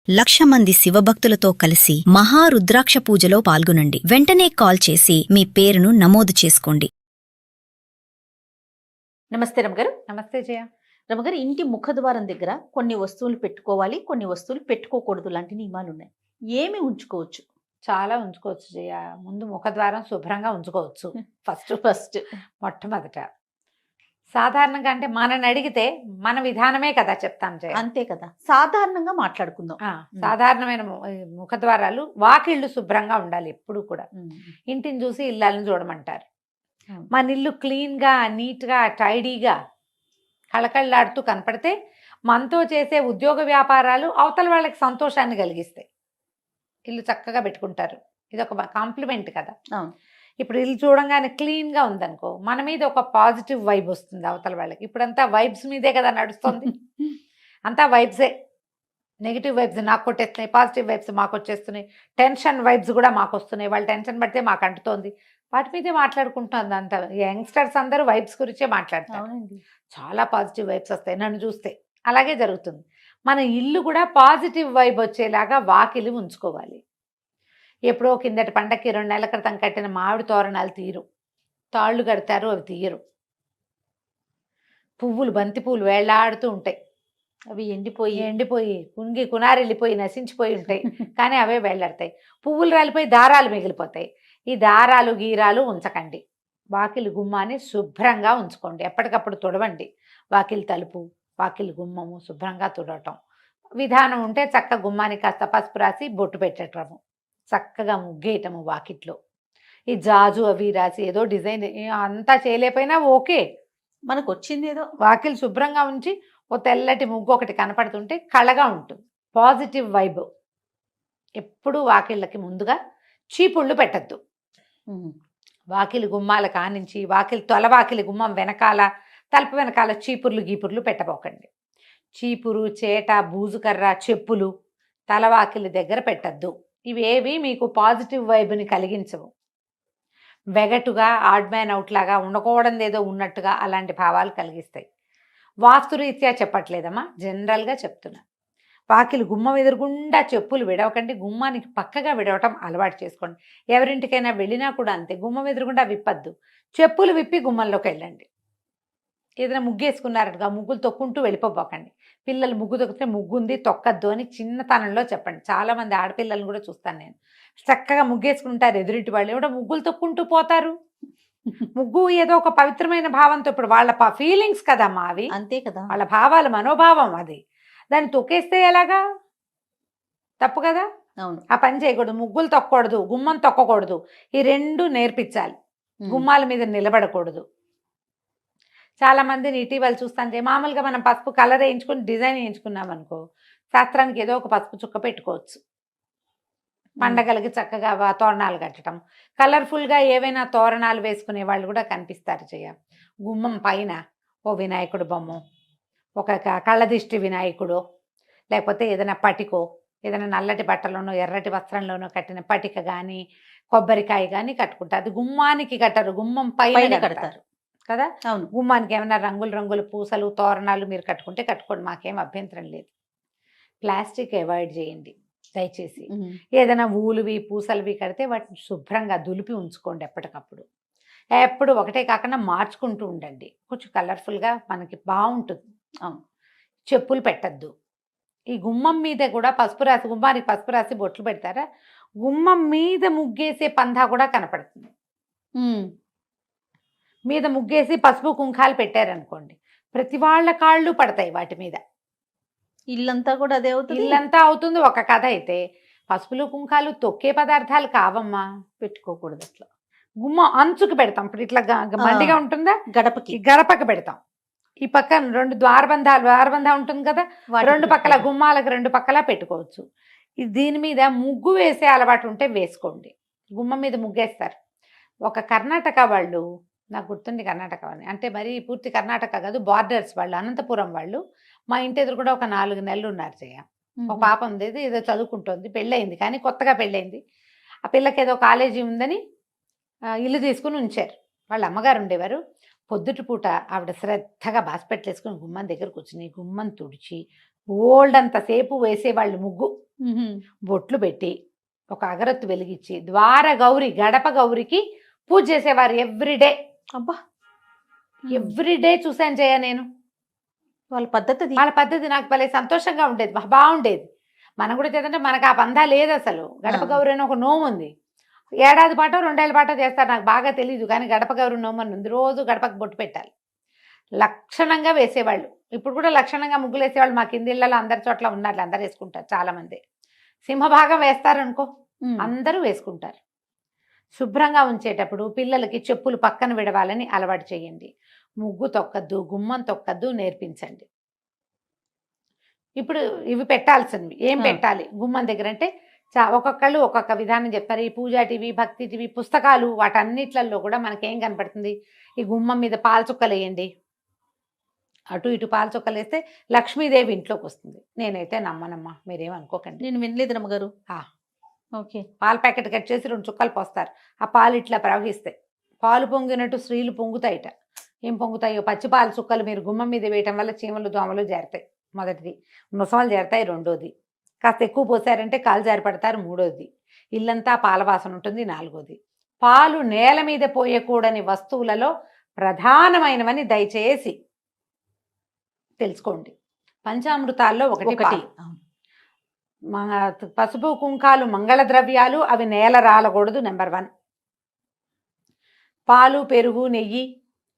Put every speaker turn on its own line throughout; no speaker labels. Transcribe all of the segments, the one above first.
1,00,000 మంది శివభక్తులతో కలిసి మహారుద్రాక్ష పూజలో పాల్గొనండి. వెంటనే కాల్ చేసి మీ పేరును నమోదు చేసుకోండి.
నమస్తే రమగారు.
నమస్తే జయ.
రమగారు, ఇంటి ముఖద్వారం దగ్గర కొన్ని వస్తువులు పెట్టుకోవాలి, కొన్ని వస్తువులు పెట్టుకోకూడదు లాంటి నియమాలు ఉన్నాయి. ఏమి ఉంచుకోవచ్చు?
చాలా ఉంచుకోవచ్చు జయ. ముందు ముఖద్వారం శుభ్రంగా ఉంచుకోవచ్చు.
ఫస్ట్
మొట్టమొదట సాధారణంగా అంటే మనని అడిగితే మన విధానమే కదా చెప్తాం జయ.
అంతే కదా, సాధారణంగా మాట్లాడుకుందాం.
సాధారణమైన ముఖద్వారాలు, వాకిళ్ళు శుభ్రంగా ఉండాలి ఎప్పుడు కూడా. ఇంటిని చూసి ఇళ్ళని చూడమంటారు. మన ఇల్లు క్లీన్గా, నీట్గా, టైడీగా, కళకళలాడుతూ కనపడితే మనతో చేసే ఉద్యోగ వ్యాపారాలు అవతల వాళ్ళకి సంతోషాన్ని కలిగిస్తాయి. ఇల్లు చక్కగా పెట్టుకుంటారు. ఇది ఒక కాంప్లిమెంట్ కదా.
అవును.
ఇప్పుడు ఇల్లు చూడంగానే క్లీన్గా ఉందనుకో, మన మీద ఒక పాజిటివ్ వైబ్ వస్తుంది అవతల వాళ్ళకి. ఇప్పుడంతా వైబ్స్ మీదే కదా నడుస్తుంది. అంతా వైబ్సే. నెగిటివ్ వైబ్స్ నాకు కొట్టేస్తున్నాయి, పాజిటివ్ వైబ్స్ మాకు వచ్చేస్తున్నాయి, టెన్షన్ వైబ్స్ కూడా మాకు వస్తున్నాయి. వాళ్ళు టెన్షన్ పడితే మాకు అంటుతోంది. వాటి మీదే మాట్లాడుకుంటుంది అంత. యంగ్స్టర్స్ అందరూ వైబ్స్ గురించే మాట్లాడతారు. చాలా పాజిటివ్ వైబ్స్ వస్తాయి నన్ను చూస్తే. అలాగే జరుగుతుంది. మన ఇల్లు కూడా పాజిటివ్ వైబ్ వచ్చేలాగా వాకిలి ఉంచుకోవాలి. ఎప్పుడో కిందటి పండక్కి 2 నెలల క్రితం కట్టిన మామిడి తోరణాలు తీరు, తాళ్ళు కడతారు, అవి తీయరు. పువ్వులు, బంతి పువ్వులు వేళ్లాడుతూ ఉంటాయి.
అవి ఎండిపోయి
కుంగి కునారెళ్ళిపోయి నశించిపోయి ఉంటాయి. కానీ అవే వేళ్లాడతాయి. పువ్వులు రాలిపోయి దారాలు మిగిలిపోతాయి. ఈ దారాలు గీరాలు ఉంచకండి. వాకిలి గుమ్మాన్ని శుభ్రంగా ఉంచుకోండి. ఎప్పటికప్పుడు తుడవండి. వాకిలి తలుపు, వాకిలి గుమ్మము శుభ్రంగా తుడవటం. విధానం ఉంటే చక్క గుమ్మానికి కాస్త పసుపు రాసి బొట్టు పెట్టటము, చక్కగా ముగ్గేయటము వాకిట్లో. ఈ జాజు అవి రాసి ఏదో డిజైన్ అంతా చేయలేకపోయినా ఓకే,
మనకు వచ్చింది ఏదో.
వాకిలి శుభ్రంగా ఉంచి ఓ తెల్లటి ముగ్గు ఒకటి కనపడుతుంటే కళగా ఉంటుంది. Positive vibe. ఎప్పుడు వాకిళ్ళకి ముందుగా చీపుళ్ళు పెట్టద్దు. వాకిలి గుమ్మాల కానించి వాకిలి తొలవాకిలి గుమ్మం వెనకాల, తలుపు వెనకాల చీపుర్లు గీపుర్లు పెట్టబోకండి. చీపురు, చేట, బూజుకర్ర, చెప్పులు తలవాకిలి దగ్గర పెట్టద్దు. ఇవేవి మీకు పాజిటివ్ వైబ్ని కలిగించవు. వెగటుగా, ఆడ్ మ్యాన్ అవుట్ లాగా, ఉండకూడదు ఏదో ఉన్నట్టుగా అలాంటి భావాలు కలిగిస్తాయి. వాస్తురీత్యా చెప్పట్లేదమ్మా, జనరల్గా చెప్తున్నా. వాకిలి గుమ్మం ఎదురుగుండా చెప్పులు విడవకండి. గుమ్మానికి పక్కగా విడవటం అలవాటు చేసుకోండి. ఎవరింటికైనా వెళ్ళినా కూడా అంతే, గుమ్మం ఎదురుగుండా విప్పద్దు. చెప్పులు విప్పి గుమ్మంలోకి వెళ్ళండి. ఏదైనా ముగ్గేసుకున్నారట్టుగా ముగ్గులు తొక్కుంటూ వెళ్ళిపోబోకండి. పిల్లలు ముగ్గు తొక్కితే ముగ్గుంది తొక్కద్దు అని చిన్నతనంలో చెప్పండి. చాలామంది ఆడపిల్లలను కూడా చూస్తాను నేను. చక్కగా ముగ్గేసుకుంటారు ఎదురింటి వాళ్ళు, ఏమిటో ముగ్గులు తొక్కుంటూ పోతారు. ముగ్గు ఏదో ఒక పవిత్రమైన భావంతో, ఇప్పుడు వాళ్ళ ఫీలింగ్స్ కదమ్మా అవి.
అంతే కదా,
వాళ్ళ భావాలు, మనోభావం అది. దాన్ని తొక్కేస్తే ఎలాగా? తప్పు కదా.
అవును.
ఆ పని చేయకూడదు. ముగ్గులు తొక్కకూడదు, గుమ్మం తొక్కకూడదు. ఈ 2 నేర్పించాలి. గుమ్మాల మీద నిలబడకూడదు. చాలా మందిని ఇటీవల చూస్తాంటే, మామూలుగా మనం పసుపు కలర్ వేయించుకుని డిజైన్ వేయించుకున్నాం అనుకో, శాస్త్రానికి ఏదో ఒక పసుపు చుక్క పెట్టుకోవచ్చు. పండగలకి చక్కగా తోరణాలు కట్టడం, కలర్ఫుల్గా ఏవైనా తోరణాలు వేసుకునే వాళ్ళు కూడా కనిపిస్తారు. గుమ్మం పైన ఓ వినాయకుడు బొమ్మ, ఒక కళ్ళదిష్టి వినాయకుడు, లేకపోతే ఏదైనా పటికో, ఏదైనా నల్లటి బట్టలోనో ఎర్రటి వస్త్రంలోనో కట్టిన పటిక కానీ, కొబ్బరికాయ కానీ కట్టుకుంటారు. అది గుమ్మానికి కట్టరు, గుమ్మం పైన కడతారు కదా.
అవును.
గుమ్మానికి ఏమైనా రంగులు పూసలు, తోరణాలు మీరు కట్టుకుంటే కట్టుకోండి, మాకేం అభ్యంతరం లేదు. ప్లాస్టిక్ అవాయిడ్ చేయండి దయచేసి. ఏదైనా ఊలువి పూసలువి కడితే వాటిని శుభ్రంగా దులిపి ఉంచుకోండి ఎప్పటికప్పుడు. ఎప్పుడు ఒకటే కాకుండా మార్చుకుంటూ ఉండండి. కొంచెం కలర్ఫుల్గా మనకి బాగుంటుంది. అవును. చెప్పులు పెట్టద్దు. ఈ గుమ్మం మీద కూడా పసుపు రాసి, గుమ్మానికి పసుపు రాసి బొట్లు పెడతారా, గుమ్మం మీద ముగ్గేసే పందా కూడా కనపడుతుంది. మీద ముగ్గేసి పసుపు కుంకాలు పెట్టారనుకోండి, ప్రతి వాళ్ళ కాళ్ళు పడతాయి వాటి మీద.
ఇల్లంతా కూడా అదే అవుతుంది.
ఇల్లంతా అవుతుంది. ఒక కథ అయితే పసుపులు కుంకాలు తొక్కే పదార్థాలు కావమ్మా,
పెట్టుకోకూడదు. అట్లా
గుమ్మ అంచుకు పెడతాం. ఇప్పుడు ఇట్లా మండిగా ఉంటుందా, గడపకి పెడతాం. ఈ పక్కన 2 ద్వారబంధం ఉంటుంది కదా, 2 పక్కల గుమ్మాలకు 2 పక్కల పెట్టుకోవచ్చు. దీని మీద ముగ్గు వేసే అలవాటు ఉంటే వేసుకోండి. గుమ్మం మీద ముగ్గేస్తారు. ఒక కర్ణాటక వాళ్ళు, నాకు గుర్తుంది కర్ణాటక అని, అంటే మరి పూర్తి కర్ణాటక కాదు, బార్డర్స్ వాళ్ళు, అనంతపురం వాళ్ళు. మా ఇంటి ఎదురు కూడా ఒక 4 నెలలు ఉన్నారు. ఒక పాప ఉంది, ఏదో చదువుకుంటుంది, పెళ్ళయింది, కానీ కొత్తగా పెళ్ళయింది. ఆ పిల్లకి ఏదో కాలేజీ ఉందని ఇల్లు తీసుకుని ఉంచారు. వాళ్ళ అమ్మగారు ఉండేవారు. పొద్దుటి పూట ఆవిడ శ్రద్ధగా బాస్పెట్లు వేసుకుని గుమ్మం దగ్గర కూర్చుని గుమ్మం తుడిచి ఓల్డ్ అంతసేపు వేసేవాళ్ళు ముగ్గు. బొట్లు పెట్టి ఒక అగరత్తు వెలిగించి ద్వార గౌరి గడప గౌరికి పూజ చేసేవారు ఎవ్రీడే.
అబ్బా
ఎవ్రీడే చూసాను జయ నేను.
వాళ్ళ పద్ధతి అది.
వాళ్ళ పద్ధతి నాకు భలే సంతోషంగా ఉండేది, బాగుండేది. మనం కూడా చేద్దంటే మనకు ఆ పందా లేదు అసలు. గడప గౌరి అని ఒక నోము ఉంది, ఏడాది పాటో 2 ఏళ్ళ పాటో చేస్తారు, నాకు బాగా తెలియదు. కానీ గడప గౌరి నోము అని ఉంది, రోజు గడపకు బొట్టు పెట్టాలి. లక్షణంగా వేసేవాళ్ళు. ఇప్పుడు కూడా లక్షణంగా ముగ్గులు వేసేవాళ్ళు మా కింది ఇళ్ళలో అందరి చోట్ల ఉన్నారు, అందరు వేసుకుంటారు. చాలా మంది సింహభాగం వేస్తారు అనుకో, అందరూ వేసుకుంటారు. శుభ్రంగా ఉంచేటప్పుడు పిల్లలకి చెప్పులు పక్కన విడవాలని అలవాటు చేయండి. ముగ్గు తొక్కద్దు, గుమ్మం తొక్కద్దు నేర్పించండి. ఇప్పుడు ఇవి పెట్టాల్సినవి ఏం పెట్టాలి గుమ్మం దగ్గర అంటే ఒక్కొక్కళ్ళు ఒక్కొక్క విధానం చెప్తారు. ఈ పూజా టీవీ, భక్తి టీవీ, పుస్తకాలు, వాటన్నిట్లలో కూడా మనకేం కనపడుతుంది, ఈ గుమ్మం మీద పాల చుక్కలు వేయండి. అటు ఇటు పాల చుక్కలు వేస్తే లక్ష్మీదేవి ఇంట్లోకి వస్తుంది. నేనైతే నమ్మనమ్మా, మీరేమనుకోకండి.
నేను వినలేదు రమ్మగారు. ఓకే.
పాల ప్యాకెట్ కట్ చేసి 2 చుక్కలు పోస్తారు, ఆ పాలు ఇట్లా ప్రవహిస్తాయి. పాలు పొంగినట్టు స్త్రీలు పొంగుతాయిట. ఏం పొంగుతాయో పచ్చి పాల చుక్కలు మీరు గుమ్మం మీద వేయటం వల్ల చీమలు దోమలు చేరతాయి. మొదటిది. ముసమలు చేరతాయి. రెండోది. కాస్త ఎక్కువ పోసారంటే కాలు జారి పడతారు. మూడోది. ఇల్లంతా పాల వాసన ఉంటుంది. నాలుగోది. పాలు నేల మీద పోయకూడని వస్తువులలో ప్రధానమైనవని దయచేసి తెలుసుకోండి. పంచామృతాల్లో ఒకటి పాలు. పసుపు కుంకాలు మంగళ ద్రవ్యాలు, అవి నేల రాలకూడదు. నెంబర్ 1. పాలు, పెరుగు, నెయ్యి,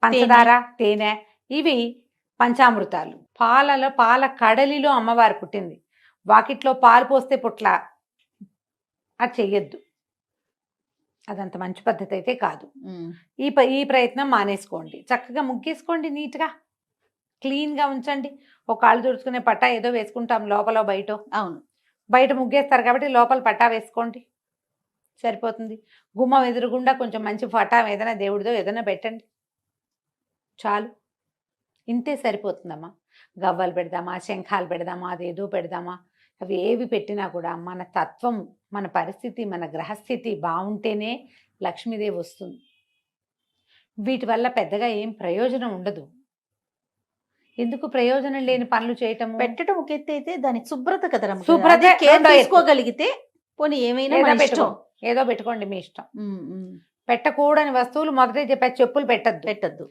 పంచదార, తేనె, ఇవి పంచామృతాలు. పాల కడలిలో అమ్మవారు పుట్టింది. వాకిట్లో పాలు పోస్తే పుట్ల, అది చెయ్యొద్దు. అదంత మంచి పద్ధతి అయితే కాదు. ఈ ప్రయత్నం మానేసుకోండి. చక్కగా ముగ్గేసుకోండి, నీట్గా క్లీన్గా ఉంచండి. ఒక కాళ్ళు తుడుచుకునే పట్టా ఏదో వేసుకుంటాం లోపల బయట.
అవును,
బయట ముగ్గేస్తారు కాబట్టి లోపల పట్టా వేసుకోండి, సరిపోతుంది. గుమ్మం ఎదురుగుండా కొంచెం మంచి పట్టా ఏదైనా దేవుడిదో ఏదైనా పెట్టండి, చాలు. ఇంతే సరిపోతుందమ్మా. గవ్వలు పెడదామా, శంఖాలు పెడదామా, అదేదో పెడదామా, అవి ఏవి పెట్టినా కూడా మన తత్వం, మన పరిస్థితి, మన గ్రహస్థితి బాగుంటేనే లక్ష్మీదేవి వస్తుంది. వీటి వల్ల పెద్దగా ఏం ప్రయోజనం ఉండదు. ఎందుకు ప్రయోజనం లేని పనులు చేయటము?
పెట్టడం ఒక ఎత్తు అయితే దాని శుభ్రత కదా,
శుభ్రత
తీసుకోగలిగితే పోనీ ఏమైనా
ఏదో పెట్టుకోండి, మీ ఇష్టం. పెట్టకూడని వస్తువులు మొదటే చెప్పా, చెప్పులు పెట్టద్దు,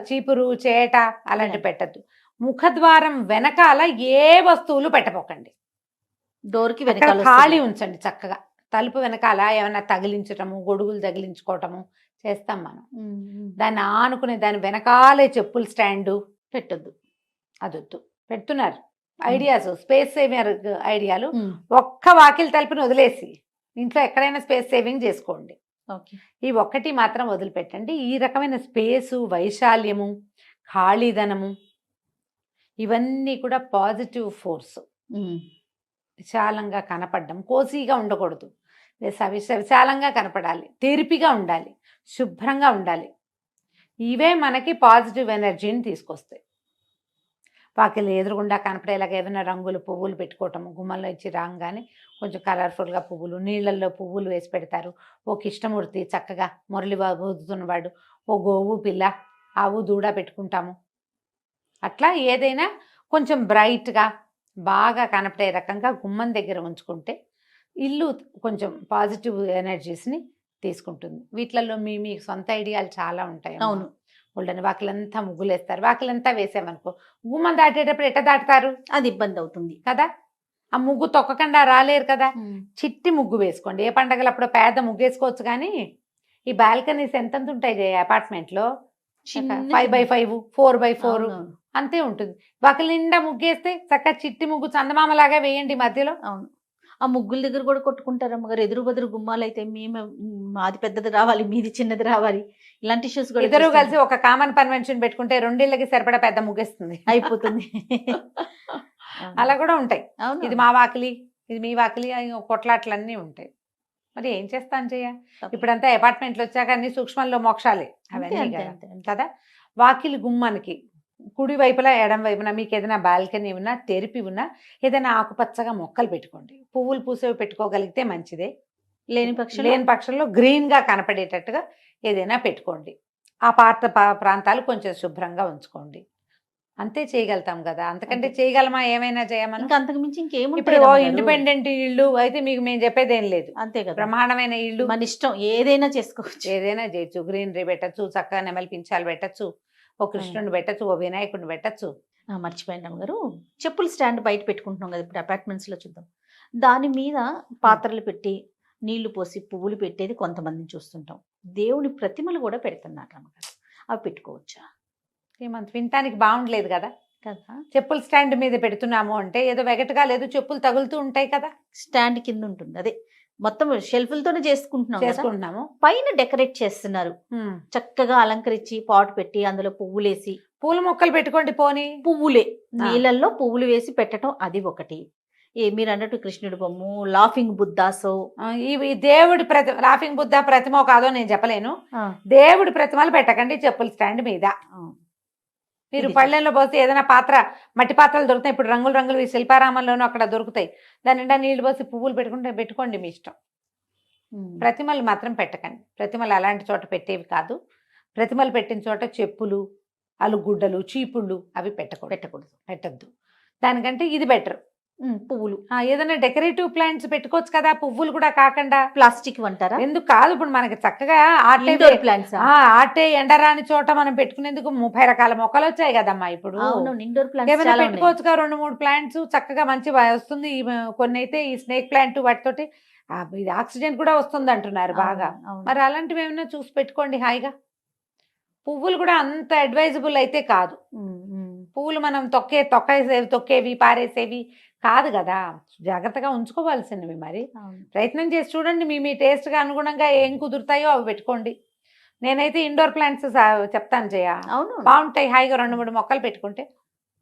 చీపురు, చేట అలాంటివి పెట్టద్దు. ముఖద్వారం వెనకాల ఏ వస్తువులు పెట్టపోకండి.
డోర్కి వెనకాల
ఖాళీ ఉంచండి చక్కగా. తలుపు వెనకాల ఏమైనా తగిలించటము, గొడుగులు తగిలించుకోవటము చేస్తాం మనం. దాన్ని ఆనుకునే దాని వెనకాలే చెప్పులు స్టాండు పెట్టద్దు, అదొద్దు. పెడుతున్నారు ఐడియాస్, స్పేస్ సేవింగ్ ఐడియాలు. ఒక్క వాకిలి తలుపుని వదిలేసి ఇంట్లో ఎక్కడైనా స్పేస్ సేవింగ్ చేసుకోండి. ఈ ఒక్కటి మాత్రం వదిలిపెట్టండి. ఈ రకమైన స్పేసు, వైశాల్యము, ఖాళీదనము, ఇవన్నీ కూడా పాజిటివ్ ఫోర్స్. విశాలంగా కనపడడం, కోసీగా ఉండకూడదు, విశాలంగా కనపడాలి, తెరిపిగా ఉండాలి, శుభ్రంగా ఉండాలి. ఇవే మనకి పాజిటివ్ ఎనర్జీని తీసుకొస్తాయి. వాకిలి ఎదురుగుండా కనపడేలాగా ఏదైనా రంగులు, పువ్వులు పెట్టుకోవటము. గుమ్మంలో ఇచ్చి రాగానే కొంచెం కలర్ఫుల్గా పువ్వులు, నీళ్ళల్లో పువ్వులు వేసి పెడతారు. ఓ కృష్ణమూర్తి చక్కగా మురళి ఊదుతున్నవాడు, ఓ గోవు పిల్ల, ఆవు దూడ పెట్టుకుంటాము. అట్లా ఏదైనా కొంచెం బ్రైట్గా బాగా కనపడే రకంగా గుమ్మం దగ్గర ఉంచుకుంటే ఇల్లు కొంచెం పాజిటివ్ ఎనర్జీస్ని తీసుకుంటుంది. వీటిలలో మీ సొంత ఐడియాలు చాలా ఉంటాయి.
అవును.
వాళ్ళని వాకిలంతా ముగ్గులేస్తారు. వాకిలంతా వేసామనుకో, గుమ్మం దాటేటప్పుడు ఎట్ట దాటుతారు?
అది ఇబ్బంది అవుతుంది
కదా. ఆ ముగ్గు తొక్కకుండా రాలేరు కదా. చిట్టి ముగ్గు వేసుకోండి. ఏ పండగలప్పుడు పేద ముగ్గు వేసుకోవచ్చు. కానీ ఈ బాల్కనీస్ ఎంత ఉంటాయి అపార్ట్మెంట్లో, 5x5, 4x4 అంతే ఉంటుంది. వాకిలి నిండా ముగ్గేస్తే చక్కగా చిట్టి ముగ్గు చందమామలాగా వేయండి మధ్యలో.
అవును. ఆ ముగ్గుల దగ్గర కూడా కొట్టుకుంటారు అమ్మగారు. ఎదురు బదురు గుమ్మాలు అయితే మేము మాది పెద్దది రావాలి, మీది చిన్నది రావాలి, ఇలాంటి ఇష్యూస్ కూడా.
ఇద్దరు కలిసి ఒక కామన్ కన్వెన్షన్ పెట్టుకుంటే 2 ఇళ్ళకి సరిపడా పెద్ద ముగ్గేస్తుంది,
అయిపోతుంది.
అలా కూడా ఉంటాయి. ఇది మా వాకిలి, ఇది మీ వాకిలి, కొట్లాట్లన్నీ ఉంటాయి. మరి ఏం చేస్తాను చెయ్య. ఇప్పుడంతా అపార్ట్మెంట్లు వచ్చాక అన్ని సూక్ష్మంలో మోక్షాలే అవన్నీ కదా. వాకిలి గుమ్మానికి కుడి వైపులా ఎడం వైపున మీకు ఏదైనా బాల్కనీ ఉన్నా, తెరిపి ఉన్నా, ఏదైనా ఆకుపచ్చగా మొక్కలు పెట్టుకోండి. పువ్వులు పూసేవి పెట్టుకోగలిగితే మంచిదే. లేని పక్షంలో గ్రీన్గా కనపడేటట్టుగా ఏదైనా పెట్టుకోండి. ఆ ప్రాంతాలు కొంచెం శుభ్రంగా ఉంచుకోండి. అంతే చేయగలుగుతాం కదా, అంతకంటే
అంతే.
చేయగలమా, ఏమైనా చేయమని.
ఇంకా అంతకు మించి
ఇప్పుడు
ఇంకేముంటాయి రమ్మగారు?
ఇండిపెండెంట్ ఇల్లు అయితే మీకు మేము చెప్పేది ఏం లేదు.
అంతే కదా,
బ్రహ్మాండమైన ఇల్లు,
మన ఇష్టం ఏదైనా చేసుకోవచ్చు.
ఏదైనా చేయొచ్చు. గ్రీనరీ పెట్టచ్చు, చక్కగా నెమలి పించాలు పెట్టచ్చు, ఓ కృష్ణుడిని పెట్టచ్చు, ఓ వినాయకుడిని పెట్టచ్చు.
మర్చిపోయాను రమ్మగారు, చెప్పుల స్టాండ్ బయట పెట్టుకుంటున్నాం కదా ఇప్పుడు అపార్ట్మెంట్స్ లో, చూద్దాం. దాని మీద పాత్రలు పెట్టి నీళ్లు పోసి పువ్వులు పెట్టేది కొంతమందిని చూస్తుంటాం. దేవుని ప్రతిమలు కూడా పెడుతున్నారు రమ్మగారు, అవి పెట్టుకోవచ్చా?
ఏమంత వినటానికి బాగుండలేదు కదా.
కదా,
చెప్పుల స్టాండ్ మీద పెడుతున్నాము అంటే ఏదో వెగటగా లేదు, చెప్పులు తగులుతూ ఉంటాయి కదా.
స్టాండ్ కింద ఉంటుంది, అదే మొత్తం షెల్ఫ్లతోనే చేసుకుంటున్నాం కదా.
చేసుకుంటున్నాము.
పైన డెకరేట్ చేస్తున్నారు, చక్కగా అలంకరించి పాట్ పెట్టి అందులో పువ్వులేసి.
పూల మొక్కలు పెట్టుకోండి పోనీ.
పువ్వులే,
ఆ.
నీళ్ళల్లో పువ్వులు వేసి పెట్టడం అది ఒకటి. మీరు అన్నట్టు కృష్ణుడి బొమ్మ, లాఫింగ్ బుద్ధాసో,
ఇవి దేవుడి ప్రతిమ, లాఫింగ్ బుద్ధ ప్రతిమ కాదో నేను చెప్పలేను. దేవుడి ప్రతిమలు పెట్టకండి చెప్పుల స్టాండ్ మీద. మీరు
ఇది
పళ్ళెంలో పోసి ఏదైనా పాత్ర, మట్టి పాత్రలు దొరుకుతాయి ఇప్పుడు, రంగులు రంగులు శిల్పారామంలోనూ అక్కడ దొరుకుతాయి, దాని నిండా నీళ్లు పోసి పువ్వులు పెట్టుకోండి మీ ఇష్టం. ప్రతిమలు మాత్రం పెట్టకండి. ప్రతిమలు అలాంటి చోట పెట్టేవి కాదు. ప్రతిమలు పెట్టిన చోట చెప్పులు, అలుగుడ్డలు, చీపుళ్ళు అవి పెట్టద్దు. దానికంటే ఇది బెటర్.
పువ్వులు,
ఏదైనా డెకరేటివ్ ప్లాంట్స్ పెట్టుకోవచ్చు కదా, పువ్వులు కూడా కాకుండా.
ప్లాస్టిక్ అంటారా?
ఎందుకు కాదు, ఇప్పుడు మనకి చక్కగా
ఇండోర్ ప్లాంట్స్.
ఆటే ఎండరాని చోట మనం పెట్టుకునేందుకు 30 రకాల మొక్కలు వచ్చాయి కదమ్మా ఇప్పుడు.
ఇండోర్
ఏమైనా
ప్లాంట్స్
పెట్టుకోవచ్చుగా 2-3 ప్లాంట్స్ చక్కగా మంచి వస్తుంది. కొన్ని అయితే ఈ స్నేక్ ప్లాంట్ వాటితోటి ఇది ఆక్సిజన్ కూడా వస్తుంది అంటున్నారు బాగా. మరి అలాంటివి ఏమైనా చూసి పెట్టుకోండి హాయిగా. పువ్వులు కూడా అంత అడ్వైజబుల్ అయితే కాదు. పువ్వులు మనం తొక్కేవి పారేసేవి కాదు కదా, జాగ్రత్తగా ఉంచుకోవాల్సినవి. మరి ప్రయత్నం చేసి చూడండి, మీ టేస్ట్గా అనుగుణంగా ఏం కుదురుతాయో అవి పెట్టుకోండి. నేనైతే ఇండోర్ ప్లాంట్స్ చెప్తాను జయ,
అవును,
బాగుంటాయి. హాయిగా 2-3 మొక్కలు పెట్టుకుంటే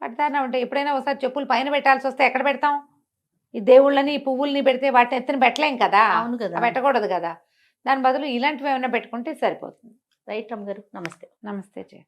పడతానే ఉంటాయి. ఎప్పుడైనా ఒకసారి చెప్పులు పైన పెట్టాల్సి వస్తే ఎక్కడ పెడతాం? ఈ దేవుళ్ళని, ఈ పువ్వుల్ని పెడితే వాటిని ఎత్తున పెట్టలేం కదా,
అవును కదా,
పెట్టకూడదు కదా. దాని బదులు ఇలాంటివి ఏమైనా పెట్టుకుంటే సరిపోతుంది.
రైట్ రమ్మ గారు, నమస్తే.
నమస్తే జయ.